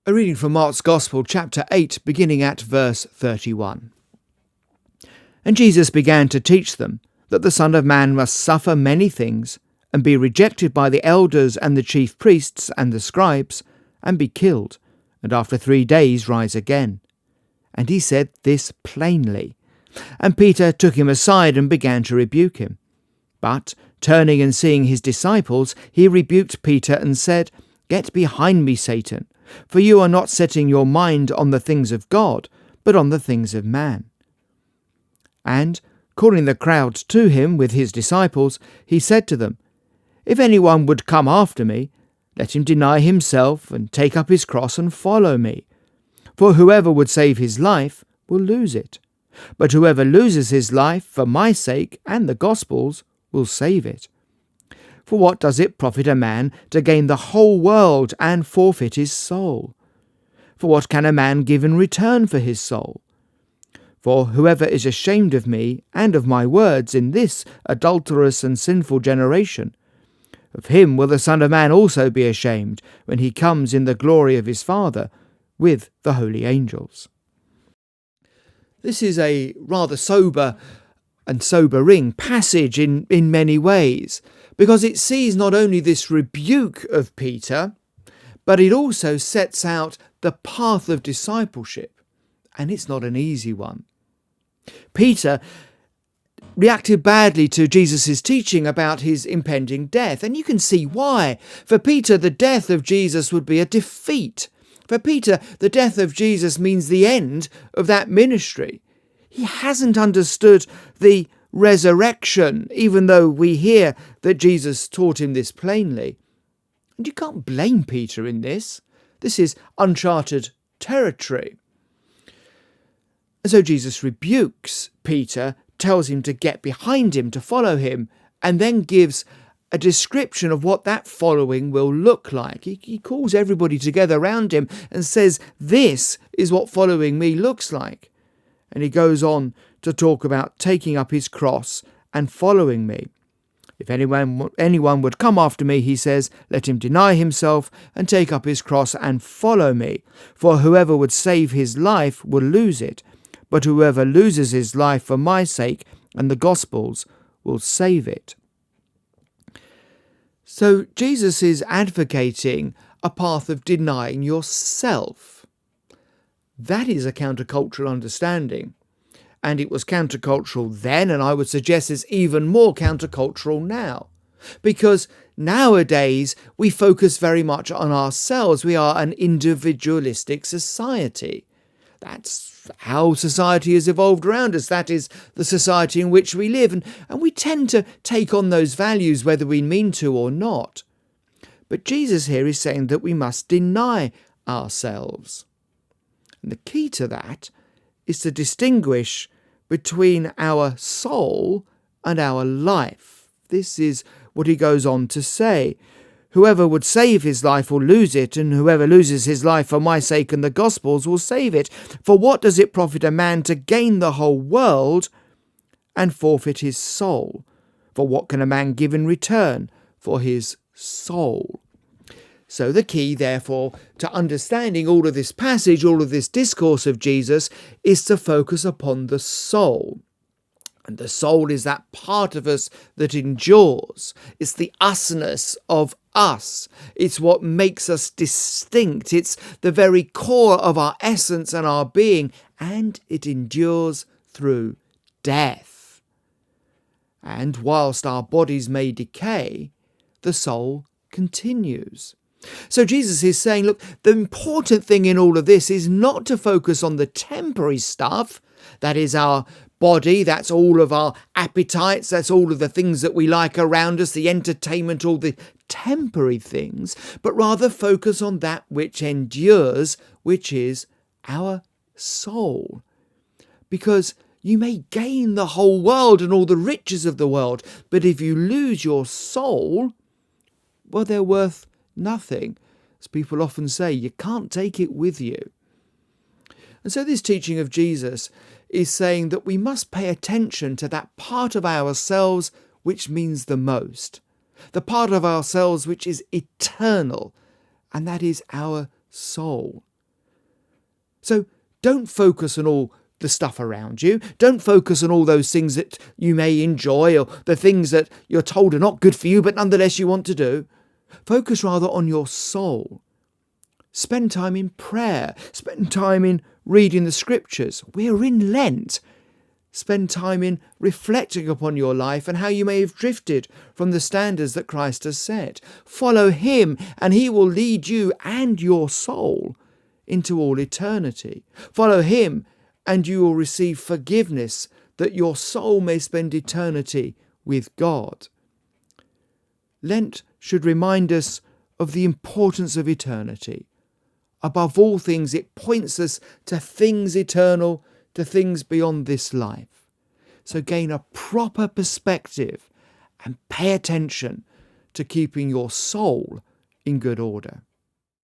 A reading from Mark's Gospel, chapter 8, beginning at verse 31. And Jesus began to teach them that the Son of Man must suffer many things, and be rejected by the elders and the chief priests and the scribes, and be killed, and after 3 days rise again. And he said this plainly. And Peter took him aside and began to rebuke him. But, turning and seeing his disciples, he rebuked Peter and said, "Get behind me, Satan, for you are not setting your mind on the things of God, but on the things of man." And, calling the crowd to him with his disciples, he said to them, "If anyone would come after me, let him deny himself and take up his cross and follow me. For whoever would save his life will lose it, but whoever loses his life for my sake and the gospel's will save it. For what does it profit a man to gain the whole world and forfeit his soul? For what can a man give in return for his soul? For whoever is ashamed of me and of my words in this adulterous and sinful generation, of him will the Son of Man also be ashamed when he comes in the glory of his Father with the holy angels." This is a rather sober and sobering passage in many ways, because it sees not only this rebuke of Peter, but it also sets out the path of discipleship, and it's not an easy one. Peter reacted badly to Jesus' teaching about his impending death, and you can see why. For Peter, the death of Jesus would be a defeat. For Peter, the death of Jesus means the end of that ministry. He hasn't understood the resurrection, even though we hear that Jesus taught him this plainly. And you can't blame Peter in this. This is uncharted territory. And so Jesus rebukes Peter, tells him to get behind him, to follow him, and then gives a description of what that following will look like. He calls everybody together around him and says, "This is what following me looks like." And he goes on to talk about taking up his cross and following me. "If anyone would come after me," he says, "let him deny himself and take up his cross and follow me. For whoever would save his life will lose it, but whoever loses his life for my sake and the gospel's will save it." So Jesus is advocating a path of denying yourself. That is a countercultural understanding. And it was countercultural then, and I would suggest it's even more countercultural now. Because nowadays we focus very much on ourselves. We are an individualistic society. That's how society has evolved around us. That is the society in which we live. And we tend to take on those values whether we mean to or not. But Jesus here is saying that we must deny ourselves. And the key to that is to distinguish between our soul and our life. This is what he goes on to say. "Whoever would save his life will lose it, and whoever loses his life for my sake and the gospel's will save it. For what does it profit a man to gain the whole world and forfeit his soul? For what can a man give in return for his soul?" So the key, therefore, to understanding all of this passage, all of this discourse of Jesus, is to focus upon the soul. And the soul is that part of us that endures. It's the usness of us. It's what makes us distinct. It's the very core of our essence and our being, and it endures through death. And whilst our bodies may decay, the soul continues. So Jesus is saying, look, the important thing in all of this is not to focus on the temporary stuff, that is our body, that's all of our appetites, that's all of the things that we like around us, the entertainment, all the temporary things, but rather focus on that which endures, which is our soul. Because you may gain the whole world and all the riches of the world, but if you lose your soul, well, they're worth nothing. As people often say, you can't take it with you. And so this teaching of Jesus is saying that we must pay attention to that part of ourselves which means the most, the part of ourselves which is eternal, and that is our soul. So don't focus on all the stuff around you. Don't focus on all those things that you may enjoy or the things that you're told are not good for you, but nonetheless you want to do. Focus rather on your soul. Spend time in prayer. Spend time in reading the scriptures. We're in Lent. Spend time in reflecting upon your life and how you may have drifted from the standards that Christ has set. Follow him and he will lead you and your soul into all eternity. Follow him and you will receive forgiveness that your soul may spend eternity with God. Lent should remind us of the importance of eternity. Above all things, it points us to things eternal, to things beyond this life. So gain a proper perspective and pay attention to keeping your soul in good order.